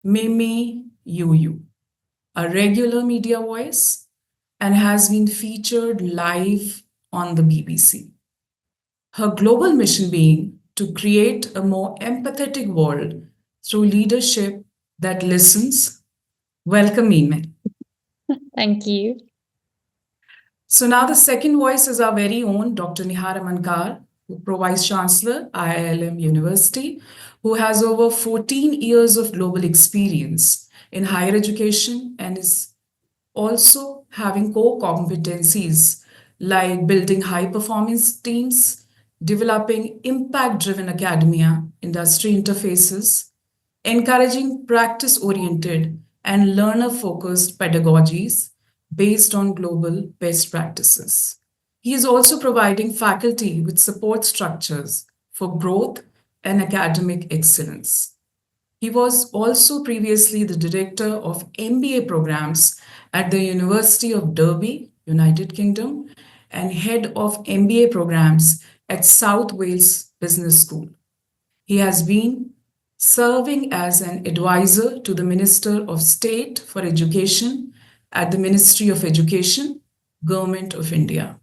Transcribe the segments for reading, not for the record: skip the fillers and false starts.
Mimi Yu, a regular media voice, and has been featured live on the BBC. Her global mission being to create a more empathetic world through leadership that listens. Welcome, Mimi. Thank you. So now the second voice is our very own Dr. Nihar Amoncar, Vice Chancellor, IILM University, who has over 14 years of global experience in higher education and is also having core competencies like building high performance teams, developing impact driven academia, industry interfaces, encouraging practice oriented and learner focused pedagogies based on global best practices. He is also providing faculty with support structures for growth and academic excellence. He was also previously the director of MBA programs at the University of Derby, United Kingdom, and head of MBA programs at South Wales Business School. He has been serving as an advisor to the Minister of State for Education at the Ministry of Education, Government of India.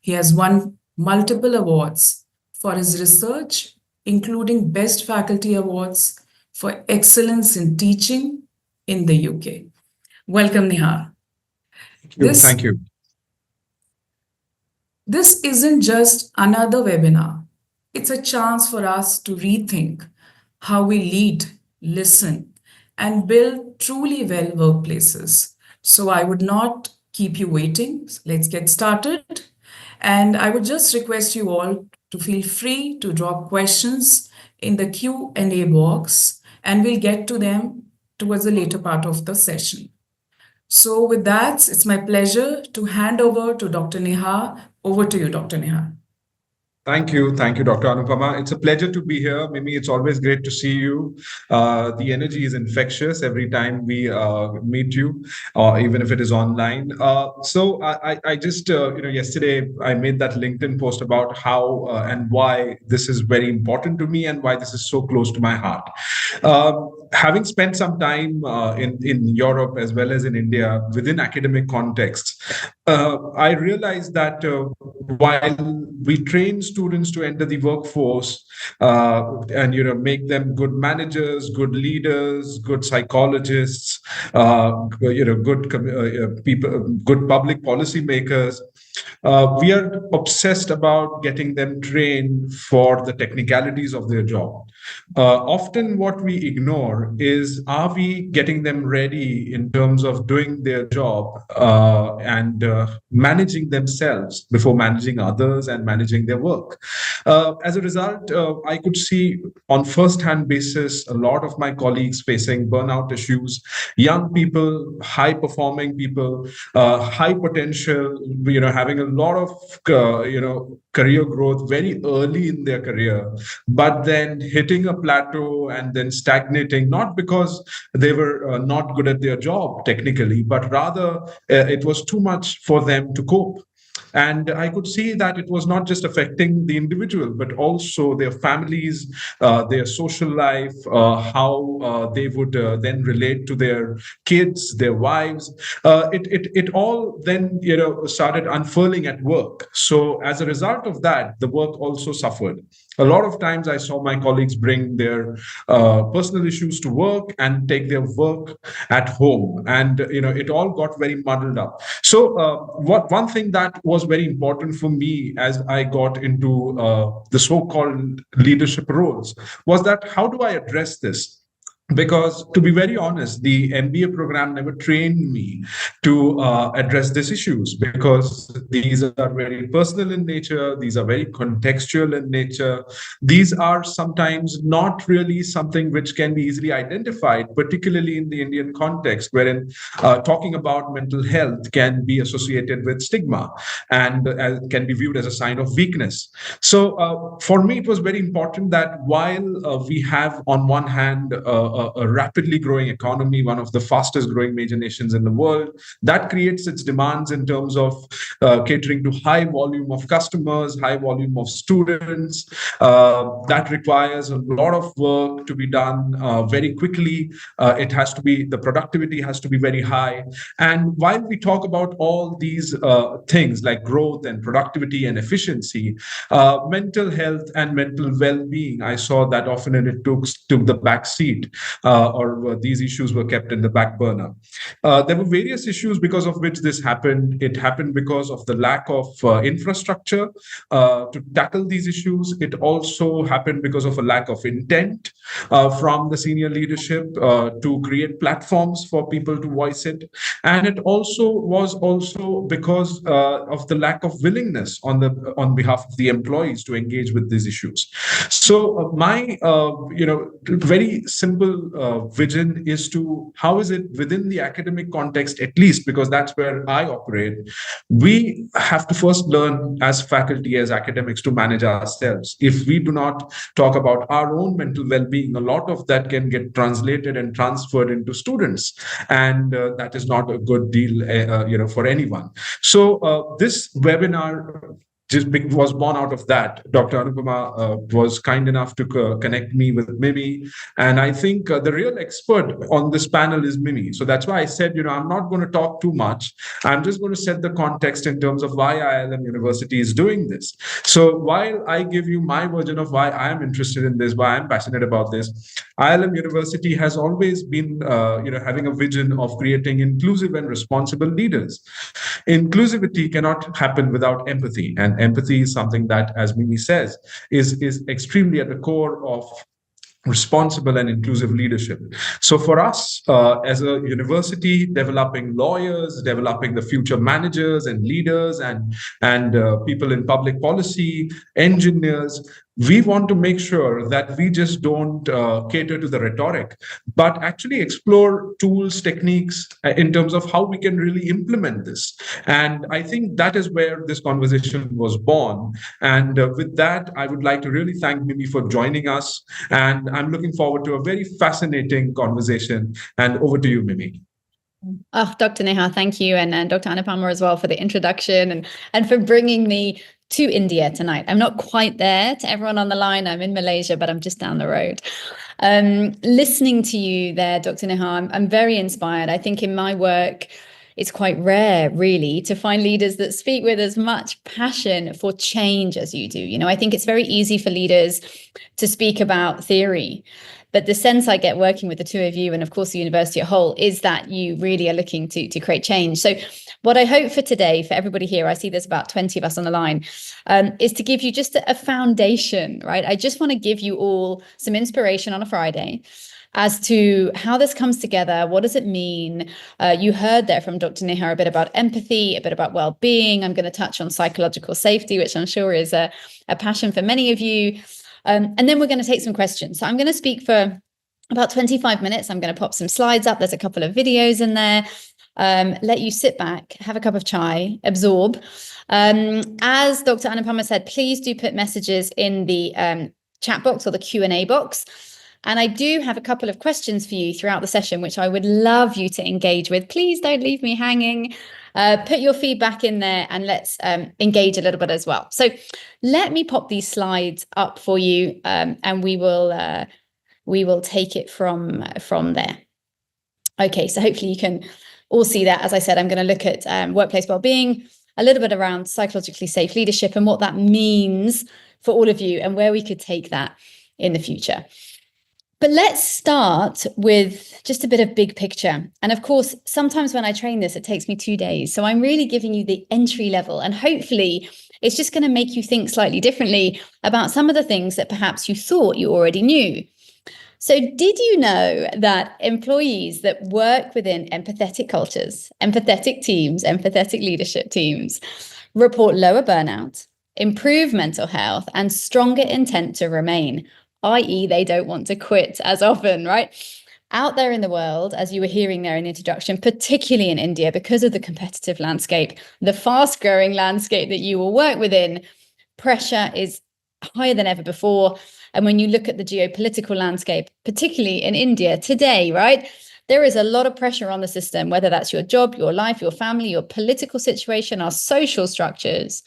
He has won multiple awards for his research, including Best Faculty Awards for Excellence in Teaching in the UK. Welcome, Nihar. Thank you. This isn't just another webinar. It's a chance for us to rethink how we lead, listen, and build truly well workplaces. So I would not keep you waiting. Let's get started. And I would just request you all to feel free to drop questions in the Q&A box, and we'll get to them towards the later part of the session. So with that, it's my pleasure to hand over to Dr. Nihar. Over to you, Dr. Nihar. Thank you, Dr. Anupama. It's a pleasure to be here. Mimi, it's always great to see you. The energy is infectious every time we meet you, even if it is online. So I just, yesterday I made that LinkedIn post about how and why this is very important to me and why this is so close to my heart. Having spent some time in Europe as well as in India within academic contexts, I realized that while we train students to enter the workforce and make them good managers, good leaders, good psychologists, good people, good public policy makers, we are obsessed about getting them trained for the technicalities of their job. Often what we ignore is, are we getting them ready in terms of doing their job and managing themselves before managing others and managing their work? As a result, I could see on first-hand basis a lot of my colleagues facing burnout issues, young people, high-performing people, high potential, having a lot of career growth very early in their career, but then hitting a plateau and then stagnating, not because they were not good at their job technically, but rather it was too much for them to cope. And I could see that it was not just affecting the individual, but also their families, their social life, how they would then relate to their kids, their wives. It all then started unfurling at work. So as a result of that, the work also suffered. A lot of times I saw my colleagues bring their personal issues to work and take their work at home. And, it all got very muddled up. So one thing that was very important for me as I got into the so-called leadership roles was that how do I address this? Because to be very honest, the MBA program never trained me to address these issues, because these are very personal in nature. These are very contextual in nature. These are sometimes not really something which can be easily identified, particularly in the Indian context, wherein talking about mental health can be associated with stigma and can be viewed as a sign of weakness. So for me, it was very important that while we have on one hand a rapidly growing economy, one of the fastest growing major nations in the world. That creates its demands in terms of catering to high volume of customers, high volume of students. That requires a lot of work to be done very quickly. The productivity has to be very high. And while we talk about all these things like growth and productivity and efficiency, mental health and mental well-being, I saw that often it took the back seat, or these issues were kept in the back burner. There were various issues because of which this happened. It happened because of the lack of infrastructure to tackle these issues. It also happened because of a lack of intent from the senior leadership to create platforms for people to voice it. And it was also because of the lack of willingness on behalf of the employees to engage with these issues. So my very simple vision is to how is it within the academic context, at least because that's where I operate, we have to first learn as faculty, as academics, to manage ourselves. If we do not talk about our own mental well-being, a lot of that can get translated and transferred into students, and that is not a good deal for anyone. So this webinar was born out of that. Dr. Anupama was kind enough to connect me with Mimi. And I think the real expert on this panel is Mimi. So that's why I said, I'm not going to talk too much. I'm just going to set the context in terms of why IILM University is doing this. So while I give you my version of why I am interested in this, why I'm passionate about this, IILM University has always been, having a vision of creating inclusive and responsible leaders. Inclusivity cannot happen without empathy. And empathy is something that, as Mimi says, is extremely at the core of responsible and inclusive leadership. So for us as a university, developing lawyers, developing the future managers and leaders and people in public policy, engineers, we want to make sure that we just don't cater to the rhetoric, but actually explore tools, techniques in terms of how we can really implement this. And I think that is where this conversation was born. And with that, I would like to really thank Mimi for joining us. And I'm looking forward to a very fascinating conversation. And over to you, Mimi. Oh, Dr. Nihar, thank you. And Dr. Anupama as well for the introduction and for bringing me to India tonight. I'm not quite there. To everyone on the line, I'm in Malaysia, but I'm just down the road. Listening to you there, Dr. Nihar, I'm very inspired. I think in my work, it's quite rare, really, to find leaders that speak with as much passion for change as you do. I think it's very easy for leaders to speak about theory. But the sense I get working with the two of you, and of course the university as a whole, is that you really are looking to create change. So what I hope for today, for everybody here, I see there's about 20 of us on the line, is to give you just a foundation, right? I just want to give you all some inspiration on a Friday as to how this comes together. What does it mean? You heard there from Dr. Nihar a bit about empathy, a bit about well-being. I'm going to touch on psychological safety, which I'm sure is a passion for many of you. And then we're going to take some questions. So I'm going to speak for about 25 minutes. I'm going to pop some slides up. There's a couple of videos in there. Let you sit back, have a cup of chai, absorb. As Dr. Anupama said, please do put messages in the chat box or the Q&A box. And I do have a couple of questions for you throughout the session, which I would love you to engage with. Please don't leave me hanging. Put your feedback in there and let's engage a little bit as well. So let me pop these slides up for you, and we will take it from there. Okay, so hopefully you can all see that. As I said, I'm going to look at workplace wellbeing, a little bit around psychologically safe leadership and what that means for all of you and where we could take that in the future. But let's start with just a bit of big picture. And of course, sometimes when I train this, it takes me 2 days. So I'm really giving you the entry level, and hopefully it's just going to make you think slightly differently about some of the things that perhaps you thought you already knew. So did you know that employees that work within empathetic cultures, empathetic teams, empathetic leadership teams report lower burnout, improved mental health, and stronger intent to remain? I.e., they don't want to quit as often, right? Out there in the world, as you were hearing there in the introduction, particularly in India, because of the competitive landscape, the fast-growing landscape that you will work within, pressure is higher than ever before. And when you look at the geopolitical landscape, particularly in India today, right, there is a lot of pressure on the system, whether that's your job, your life, your family, your political situation, our social structures.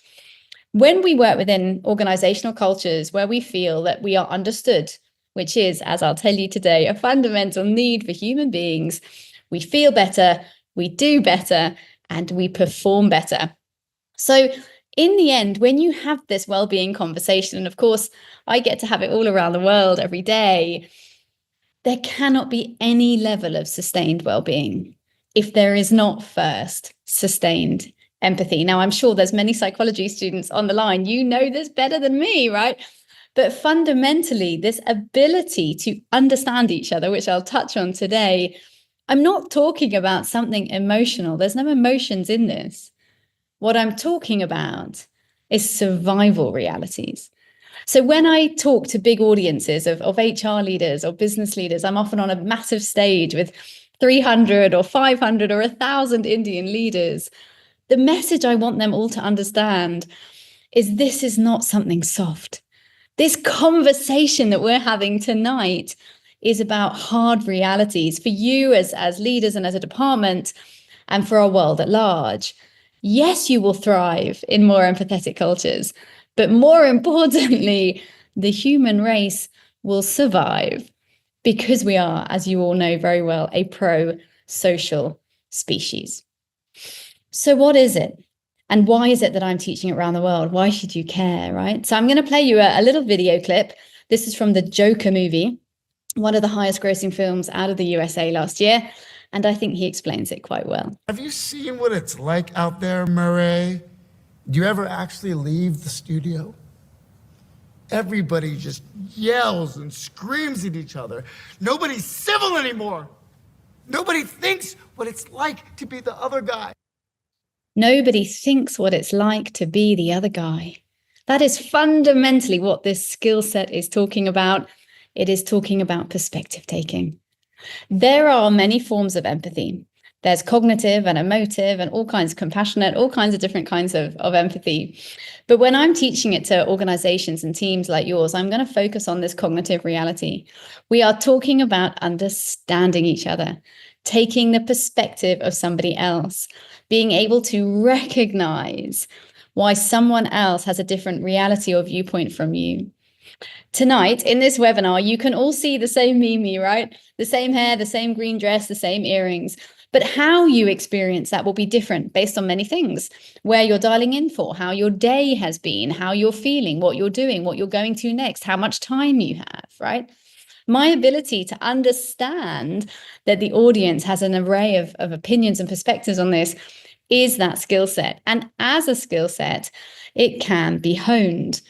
When we work within organizational cultures where we feel that we are understood, which is, as I'll tell you today, a fundamental need for human beings, we feel better, we do better, and we perform better. So in the end, when you have this well-being conversation, and of course, I get to have it all around the world every day, there cannot be any level of sustained well-being if there is not first sustained empathy. Now, I'm sure there's many psychology students on the line. You know this better than me, right? But fundamentally, this ability to understand each other, which I'll touch on today, I'm not talking about something emotional. There's no emotions in this. What I'm talking about is survival realities. So when I talk to big audiences of HR leaders or business leaders, I'm often on a massive stage with 300 or 500 or 1,000 Indian leaders. The message I want them all to understand is this is not something soft. This conversation that we're having tonight is about hard realities for you as leaders and as a department and for our world at large. Yes, you will thrive in more empathetic cultures, but more importantly, the human race will survive because we are, as you all know very well, a pro-social species. So what is it? And why is it that I'm teaching it around the world? Why should you care, right? So I'm going to play you a little video clip. This is from the Joker movie, one of the highest grossing films out of the USA last year. And I think he explains it quite well. Have you seen what it's like out there, Murray? Do you ever actually leave the studio? Everybody just yells and screams at each other. Nobody's civil anymore. Nobody thinks what it's like to be the other guy. Nobody thinks what it's like to be the other guy. That is fundamentally what this skill set is talking about. It is talking about perspective taking. There are many forms of empathy. There's cognitive and emotive and all kinds of compassionate, all kinds of different kinds of empathy. But when I'm teaching it to organizations and teams like yours, I'm going to focus on this cognitive reality. We are talking about understanding each other, taking the perspective of somebody else, being able to recognize why someone else has a different reality or viewpoint from you. Tonight, in this webinar, you can all see the same Mimi, right? The same hair, the same green dress, the same earrings. But how you experience that will be different based on many things. Where you're dialing in for, how your day has been, how you're feeling, what you're doing, what you're going to next, how much time you have, right? My ability to understand that the audience has an array of opinions and perspectives on this is that skill set. And as a skill set, it can be honed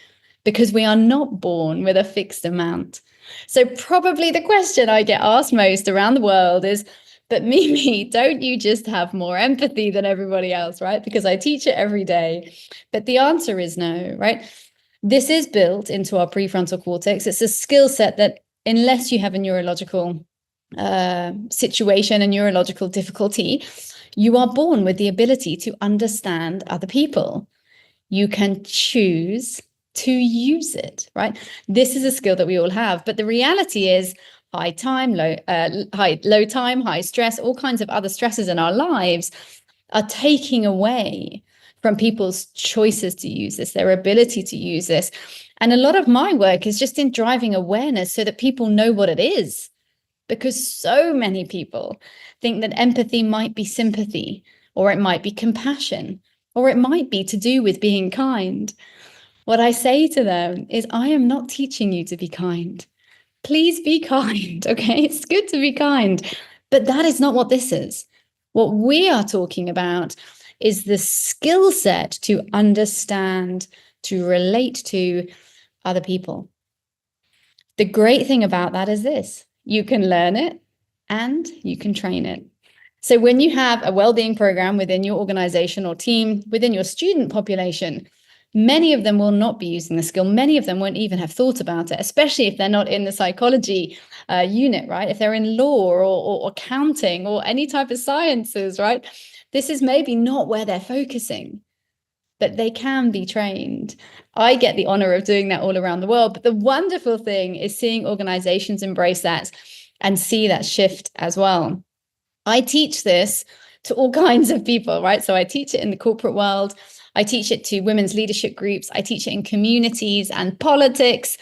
because we are not born with a fixed amount. So probably the question I get asked most around the world is, but Mimi, don't you just have more empathy than everybody else, right? Because I teach it every day. But the answer is no, right? This is built into our prefrontal cortex. It's a skill set that unless you have a neurological situation, a neurological difficulty, you are born with the ability to understand other people. You can choose to use it, right? This is a skill that we all have. But the reality is high time, low time, high stress, all kinds of other stresses in our lives are taking away from people's choices to use this, their ability to use this. And a lot of my work is just in driving awareness so that people know what it is, because so many people think that empathy might be sympathy, or it might be compassion, or it might be to do with being kind. What I say to them is, I am not teaching you to be kind. Please be kind, okay? It's good to be kind, but that is not what this is. What we are talking about is the skill set to understand, to relate to other people. The great thing about that is this: you can learn it and you can train it. So when you have a well-being program within your organization or team, within your student population, many of them will not be using the skill. Many of them won't even have thought about it, especially if they're not in the psychology unit, right? If they're in law or accounting or any type of sciences, right? This is maybe not where they're focusing. but they can be trained. I get the honor of doing that all around the world. But the wonderful thing is seeing organizations embrace that and see that shift as well. I teach this to all kinds of people, right? So I teach it in the corporate world. I teach it to women's leadership groups. I teach it in communities and politics.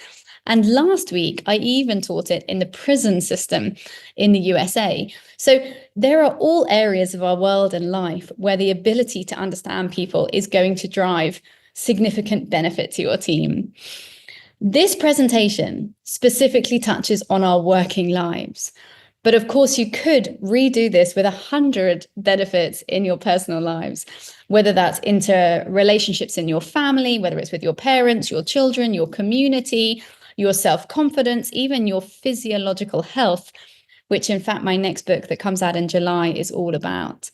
And last week, I even taught it in the prison system in the USA. So there are all areas of our world and life where the ability to understand people is going to drive significant benefit to your team. This presentation specifically touches on our working lives. But of course, you could redo this with 100 benefits in your personal lives, whether that's interrelationships in your family, whether it's with your parents, your children, your community, your self-confidence, even your physiological health, which in fact, my next book that comes out in July is all about.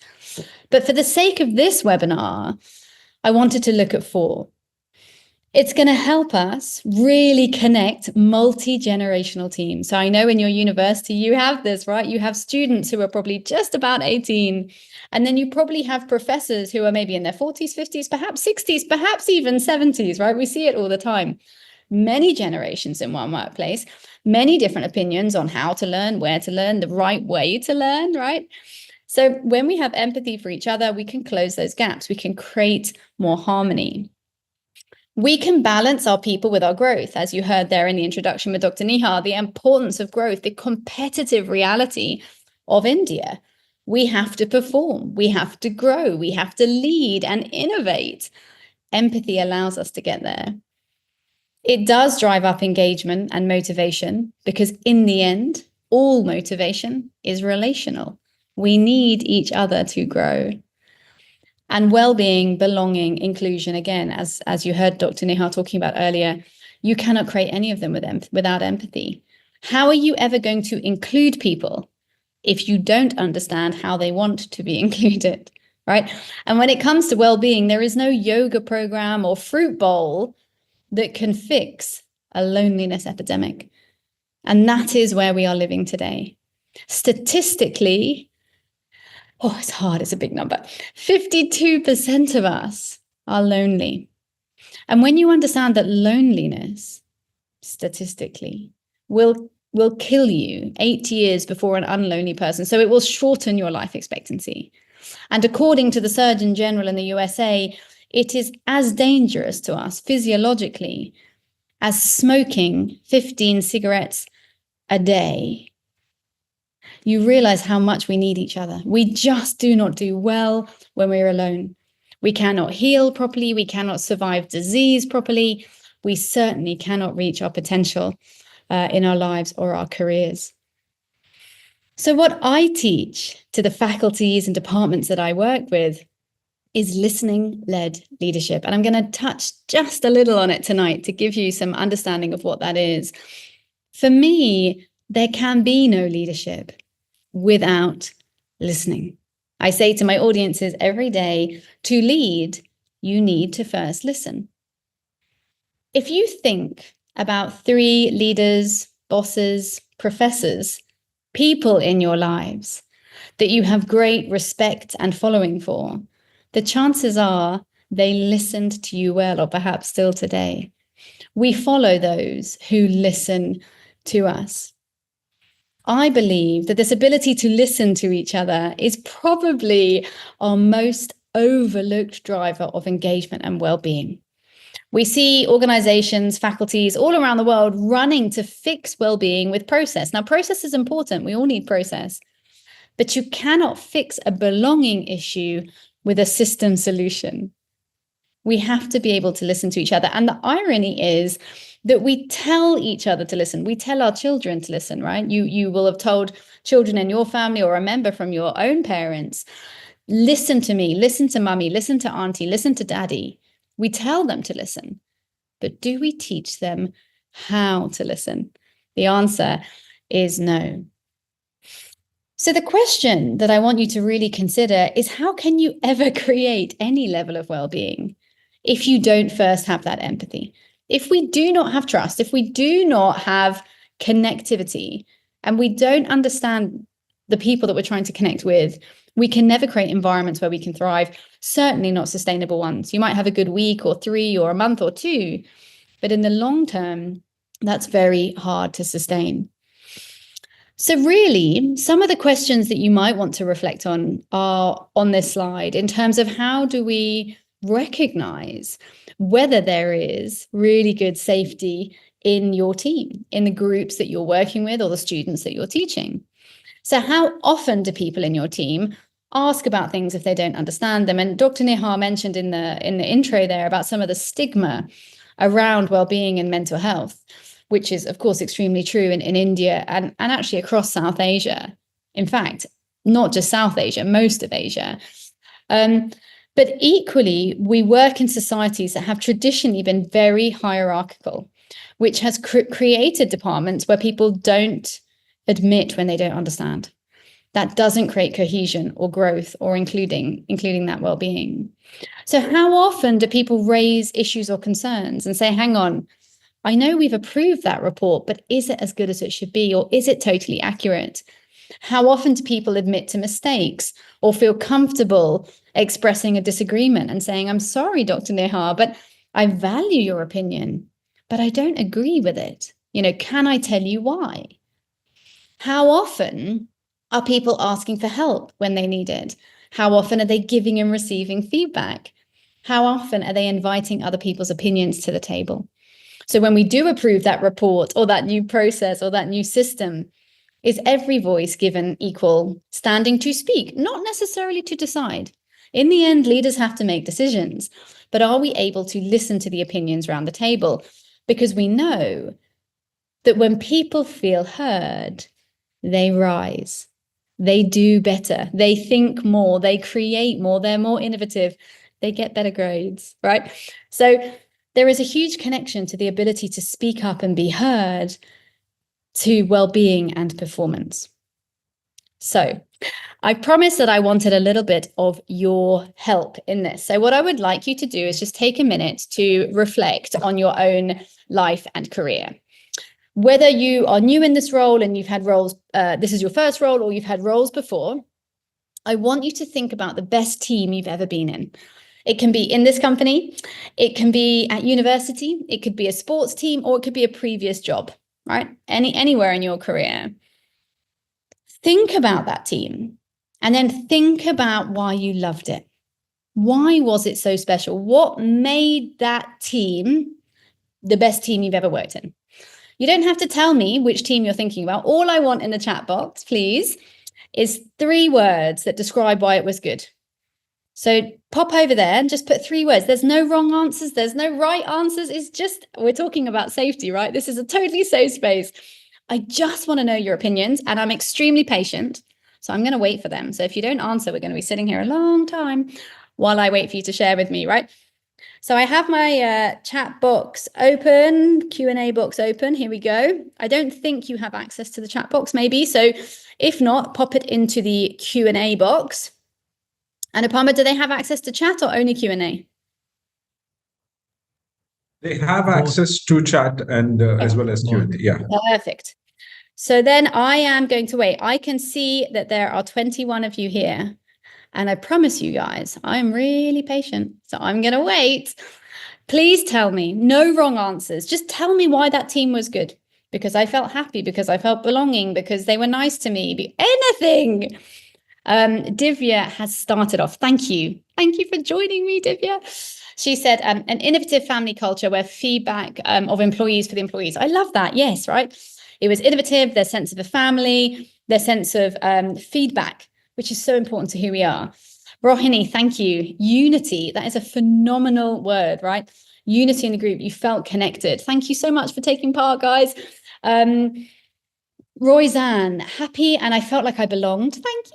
But for the sake of this webinar, I wanted to look at 4. It's going to help us really connect multi-generational teams. So I know in your university, you have this, right? You have students who are probably just about 18. And then you probably have professors who are maybe in their 40s, 50s, perhaps 60s, perhaps even 70s, right? We see it all the time. Many generations in one workplace, many different opinions on how to learn, where to learn, the right way to learn, right? So when we have empathy for each other, we can close those gaps. We can create more harmony. We can balance our people with our growth. As you heard there in the introduction with Dr. Nihar, the importance of growth, the competitive reality of India. We have to perform, we have to grow, we have to lead and innovate. Empathy allows us to get there. It does drive up engagement and motivation because in the end, all motivation is relational. We need each other to grow. And well-being, belonging, inclusion, again, as you heard Dr. Nihar talking about earlier, you cannot create any of them without empathy. How are you ever going to include people if you don't understand how they want to be included, right? And when it comes to well-being, there is no yoga program or fruit bowl that can fix a loneliness epidemic. And that is where we are living today. Statistically, it's hard, it's a big number. 52% of us are lonely. And when you understand that loneliness, statistically, will kill you 8 years before an unlonely person. So it will shorten your life expectancy. And according to the Surgeon General in the USA, it is as dangerous to us physiologically as smoking 15 cigarettes a day. You realize how much we need each other. We just do not do well when we're alone. We cannot heal properly. We cannot survive disease properly. We certainly cannot reach our potential in our lives or our careers. So what I teach to the faculties and departments that I work with is listening-led leadership. And I'm going to touch just a little on it tonight to give you some understanding of what that is. For me, there can be no leadership without listening. I say to my audiences every day, to lead, you need to first listen. If you think about 3 leaders, bosses, professors, people in your lives that you have great respect and following for, the chances are they listened to you well, or perhaps still today. We follow those who listen to us. I believe that this ability to listen to each other is probably our most overlooked driver of engagement and well-being. We see organizations, faculties all around the world running to fix well-being with process. Now, process is important. We all need process. But you cannot fix a belonging issue with a system solution. We have to be able to listen to each other. And the irony is that we tell each other to listen. We tell our children to listen, right? You will have told children in your family or a member from your own parents, listen to me, listen to mummy, listen to auntie, listen to daddy. We tell them to listen. But do we teach them how to listen? The answer is no. So the question that I want you to really consider is, how can you ever create any level of well-being if you don't first have that empathy? If we do not have trust, if we do not have connectivity, and we don't understand the people that we're trying to connect with, we can never create environments where we can thrive, certainly not sustainable ones. You might have a good week or 3 or a month or 2, but in the long term, that's very hard to sustain. So really, some of the questions that you might want to reflect on are on this slide in terms of how do we recognize whether there is really good safety in your team, in the groups that you're working with or the students that you're teaching. So how often do people in your team ask about things if they don't understand them? And Dr. Nihar mentioned in the intro there about some of the stigma around well-being and mental health, which is, of course, extremely true in India and actually across South Asia. In fact, not just South Asia, most of Asia. But equally, we work in societies that have traditionally been very hierarchical, which has created departments where people don't admit when they don't understand. That doesn't create cohesion or growth or including that well-being. So how often do people raise issues or concerns and say, hang on, I know we've approved that report, but is it as good as it should be, or is it totally accurate? How often do people admit to mistakes or feel comfortable expressing a disagreement and saying, I'm sorry, Dr. Nihar, but I value your opinion, but I don't agree with it. Can I tell you why? How often are people asking for help when they need it? How often are they giving and receiving feedback? How often are they inviting other people's opinions to the table? So when we do approve that report or that new process or that new system, is every voice given equal standing to speak, not necessarily to decide? In the end, leaders have to make decisions, but are we able to listen to the opinions around the table? Because we know that when people feel heard, they rise, they do better, they think more, they create more, they're more innovative, they get better grades, right? So there is a huge connection to the ability to speak up and be heard to well-being and performance. So I promised that I wanted a little bit of your help in this. So what I would like you to do is just take a minute to reflect on your own life and career. Whether you are new in this role and you've had roles, this is your first role, or you've had roles before, I want you to think about the best team you've ever been in. It can be in this company, it can be at university, it could be a sports team, or it could be a previous job, right? Anywhere in your career. Think about that team and then think about why you loved it. Why was it so special? What made that team the best team you've ever worked in? You don't have to tell me which team you're thinking about. All I want in the chat box, please, is 3 words that describe why it was good. So pop over there and just put 3 words. There's no wrong answers. There's no right answers. It's just, we're talking about safety, right? This is a totally safe space. I just want to know your opinions, and I'm extremely patient. So I'm going to wait for them. So if you don't answer, we're going to be sitting here a long time while I wait for you to share with me, right? So I have my chat box open, Q&A box open. Here we go. I don't think you have access to the chat box, maybe. So if not, pop it into the Q&A box. Anupama, do they have access to chat or only Q&A? They have access to chat and as well as Q&A. Yeah. Perfect. So then I am going to wait. I can see that there are 21 of you here. And I promise you guys, I'm really patient. So I'm going to wait. Please tell me, no wrong answers. Just tell me why that team was good. Because I felt happy, because I felt belonging, because they were nice to me. Anything. Divya has started off. Thank you. Thank you for joining me, Divya. She said an innovative family culture where feedback of employees for the employees. I love that. Yes, right. It was innovative, their sense of a family, their sense of feedback, which is so important to who we are. Rohini, thank you. Unity, that is a phenomenal word, right? Unity in the group, you felt connected. Thank you so much for taking part, guys. Royzanne, happy, and I felt like I belonged. Thank you.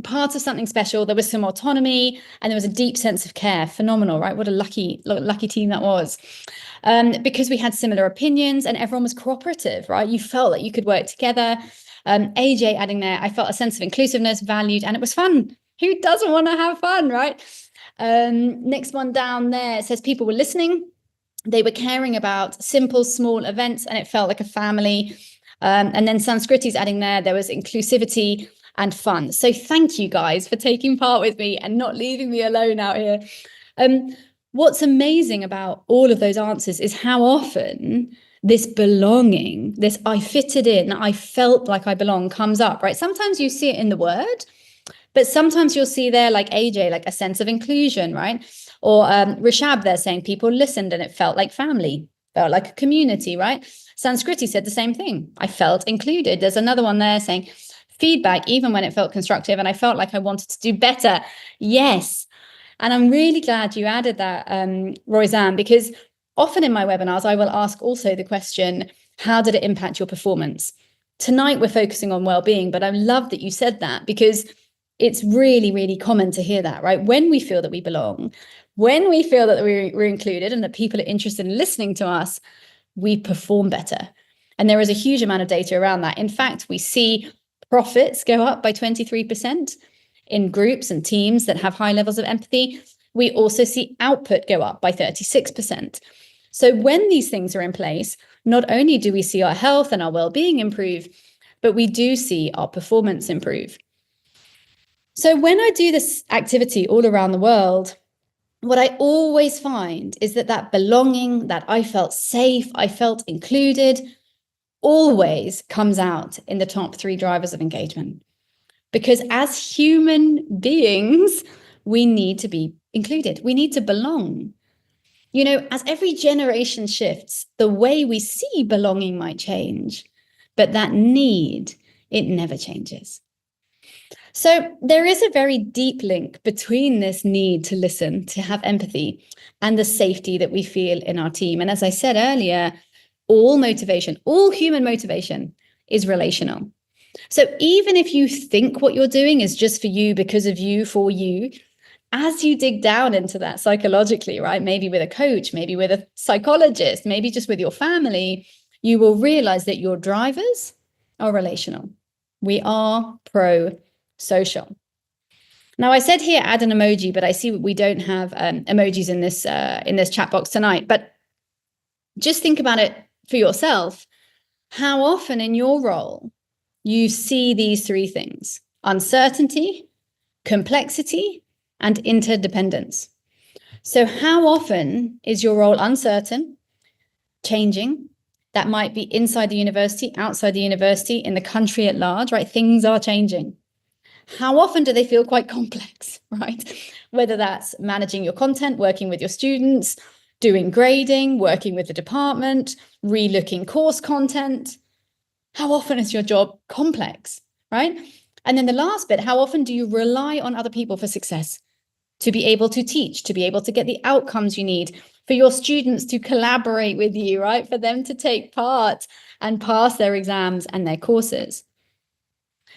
Part of something special. There was some autonomy and there was a deep sense of care. Phenomenal, right? What a lucky team that was. Because we had similar opinions and everyone was cooperative, right? You felt like you could work together. AJ adding there, I felt a sense of inclusiveness, valued, and it was fun. Who doesn't want to have fun, right? Next one down there says people were listening. They were caring about simple, small events, and it felt like a family. And then Sanskriti's adding there was inclusivity and fun. So thank you guys for taking part with me and not leaving me alone out here. What's amazing about all of those answers is how often this belonging, this I fitted in, I felt like I belong comes up, right? Sometimes you see it in the word, but sometimes you'll see there, like AJ, like a sense of inclusion, right? Or Rishab there saying people listened and it felt like family, felt like a community, right? Sanskriti said the same thing. I felt included. There's another one there saying feedback, even when it felt constructive, and I felt like I wanted to do better. Yes. And I'm really glad you added that, Royzanne, because often in my webinars, I will ask also the question, how did it impact your performance? Tonight, we're focusing on well-being, but I love that you said that, because it's really, really common to hear that, right? When we feel that we belong, when we feel that we're included and that people are interested in listening to us, we perform better. And there is a huge amount of data around that. In fact, we see profits go up by 23% in groups and teams that have high levels of empathy. We also see output go up by 36%. So when these things are in place, not only do we see our health and our well-being improve, but we do see our performance improve. So when I do this activity all around the world, what I always find is that belonging, that I felt safe, I felt included, always comes out in the top 3 drivers of engagement. Because as human beings, we need to be included. We need to belong. You know, as every generation shifts, the way we see belonging might change, but that need, it never changes. So there is a very deep link between this need to listen, to have empathy, and the safety that we feel in our team. And as I said earlier, all motivation, all human motivation is relational. So even if you think what you're doing is just for you, because of you, for you, as you dig down into that psychologically, right, maybe with a coach, maybe with a psychologist, maybe just with your family, you will realize that your drivers are relational. We are pro-social. Now, I said here, add an emoji, but I see we don't have emojis in this chat box tonight. But just think about it for yourself. How often in your role you see these 3 things: uncertainty, complexity, and interdependence. So how often is your role uncertain, changing? That might be inside the university, outside the university, in the country at large, right? Things are changing. How often do they feel quite complex, right? Whether that's managing your content, working with your students, doing grading, working with the department, relooking course content. How often is your job complex, right? And then the last bit, how often do you rely on other people for success? To be able to teach, to be able to get the outcomes you need, for your students to collaborate with you, right? For them to take part and pass their exams and their courses.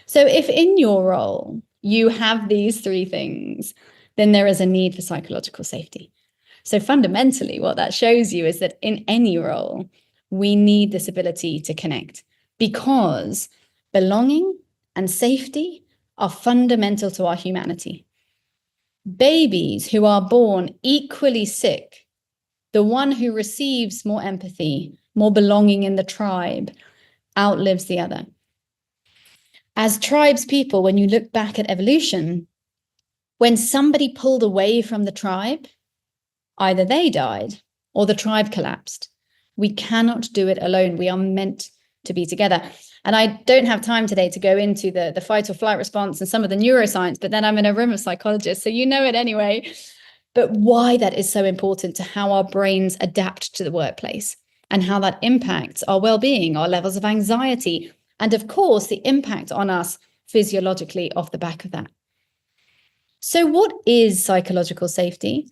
So if in your role you have these 3 things, then there is a need for psychological safety. So fundamentally, what that shows you is that in any role, we need this ability to connect, because belonging and safety are fundamental to our humanity. Babies who are born equally sick, the one who receives more empathy, more belonging in the tribe, outlives the other. As tribes people, when you look back at evolution, when somebody pulled away from the tribe, either they died or the tribe collapsed. We cannot do it alone. We are meant to be together. And I don't have time today to go into the fight or flight response and some of the neuroscience, but then I'm in a room of psychologists, so you know it anyway. But why that is so important to how our brains adapt to the workplace and how that impacts our well-being, our levels of anxiety, and of course, the impact on us physiologically off the back of that. So what is psychological safety?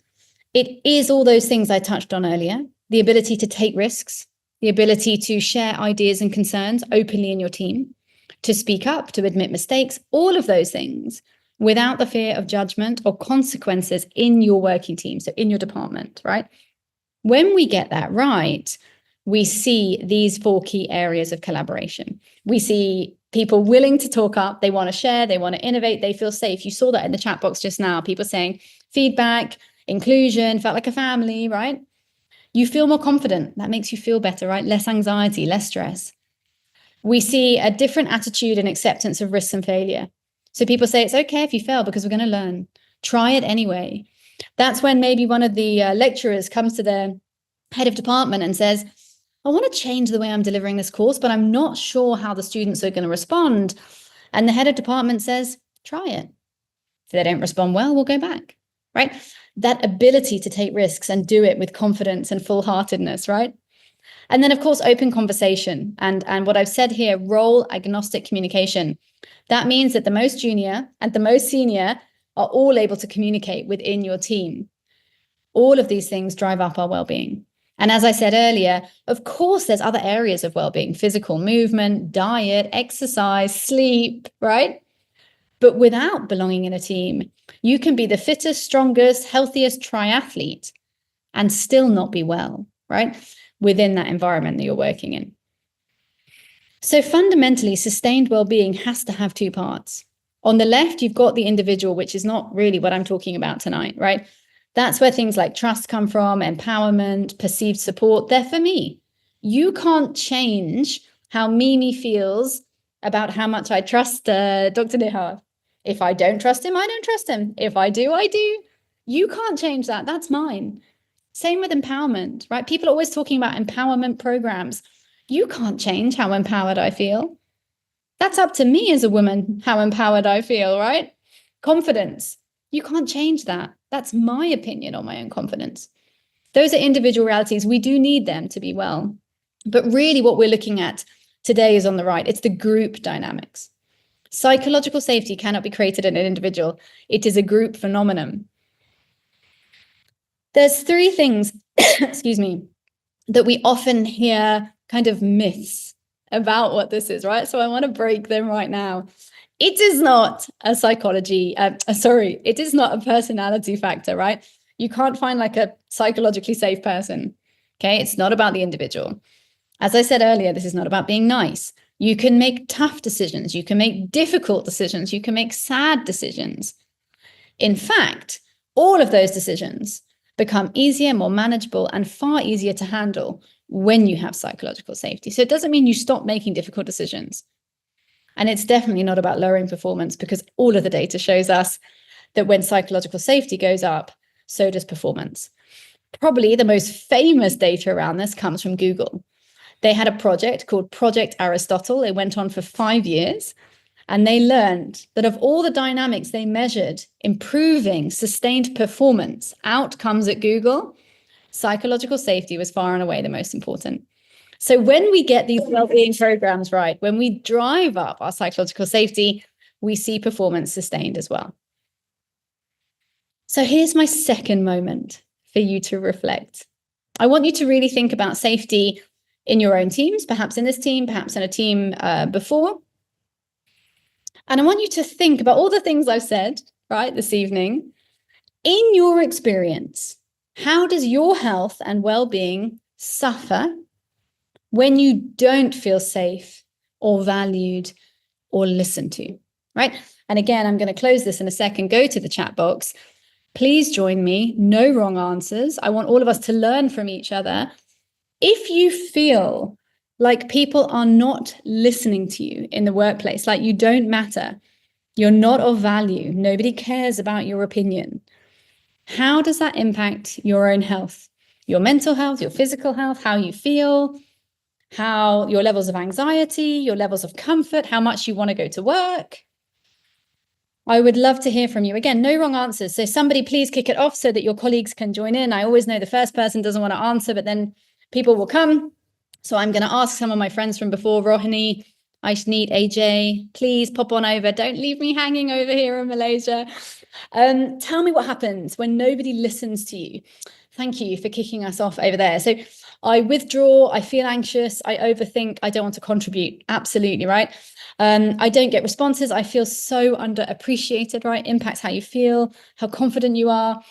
It is all those things I touched on earlier: the ability to take risks, the ability to share ideas and concerns openly in your team, to speak up, to admit mistakes, all of those things without the fear of judgment or consequences in your working team, so in your department, right? When we get that right, we see these 4 key areas of collaboration. We see people willing to talk up, they want to share, they want to innovate, they feel safe. You saw that in the chat box just now, people saying feedback, inclusion, felt like a family, right? You feel more confident. That makes you feel better, right? Less anxiety, less stress. We see a different attitude and acceptance of risks and failure. So people say it's okay if you fail because we're going to learn. Try it anyway. That's when maybe one of the lecturers comes to their head of department and says, I want to change the way I'm delivering this course, but I'm not sure how the students are going to respond. And the head of department says, try it. If they don't respond well, we'll go back, right? That ability to take risks and do it with confidence and full-heartedness, right? And then, of course, open conversation. And what I've said here, role agnostic communication. That means that the most junior and the most senior are all able to communicate within your team. All of these things drive up our well-being. And as I said earlier, of course, there's other areas of well-being, physical movement, diet, exercise, sleep, right? But without belonging in a team, you can be the fittest, strongest, healthiest triathlete and still not be well, right? Within that environment that you're working in. So fundamentally, sustained well-being has to have two parts. On the left, you've got the individual, which is not really what I'm talking about tonight, right? That's where things like trust come from, empowerment, perceived support. They're for me. You can't change how Mimi feels about how much I trust Dr. Nihar. If I don't trust him, I don't trust him. If I do, I do. You can't change that. That's mine. Same with empowerment, right? People are always talking about empowerment programs. You can't change how empowered I feel. That's up to me as a woman, how empowered I feel, right? Confidence. You can't change that. That's my opinion on my own confidence. Those are individual realities. We do need them to be well. But really what we're looking at today is on the right. It's the group dynamics. Psychological safety cannot be created in an individual. It is a group phenomenon. There's three things, excuse me, that we often hear kind of myths about what this is, right? So I want to break them right now. It is not a psychology, it is not a personality factor, right? You can't find like a psychologically safe person, okay? It's not about the individual. As I said earlier, this is not about being nice. You can make tough decisions. You can make difficult decisions. You can make sad decisions. In fact, all of those decisions become easier, more manageable, and far easier to handle when you have psychological safety. So it doesn't mean you stop making difficult decisions. And it's definitely not about lowering performance, because all of the data shows us that when psychological safety goes up, so does performance. Probably the most famous data around this comes from Google. They had a project called Project Aristotle. It went on for 5 years. And they learned that of all the dynamics they measured, improving sustained performance outcomes at Google, psychological safety was far and away the most important. So when we get these well-being programs right, when we drive up our psychological safety, we see performance sustained as well. So here's my second moment for you to reflect. I want you to really think about safety in your own teams, perhaps in this team, perhaps in a team before. And I want you to think about all the things I've said, right, this evening. In your experience, how does your health and well-being suffer when you don't feel safe or valued or listened to, right? And again, I'm going to close this in a second. Go to the chat box. Please join me. No wrong answers. I want all of us to learn from each other. If you feel like people are not listening to you in the workplace, like you don't matter, you're not of value, nobody cares about your opinion, how does that impact your own health, your mental health, your physical health, how you feel, how your levels of anxiety, your levels of comfort, how much you want to go to work? I would love to hear from you. Again, no wrong answers. So somebody please kick it off so that your colleagues can join in. I always know the first person doesn't want to answer, but then people will come. So I'm going to ask some of my friends from before, Rohini, Aishneet, AJ, please pop on over. Don't leave me hanging over here in Malaysia. Tell me what happens when nobody listens to you. Thank you for kicking us off over there. So I withdraw, I feel anxious, I overthink, I don't want to contribute. Absolutely, right? I don't get responses. I feel so underappreciated, right? Impacts how you feel, how confident you are.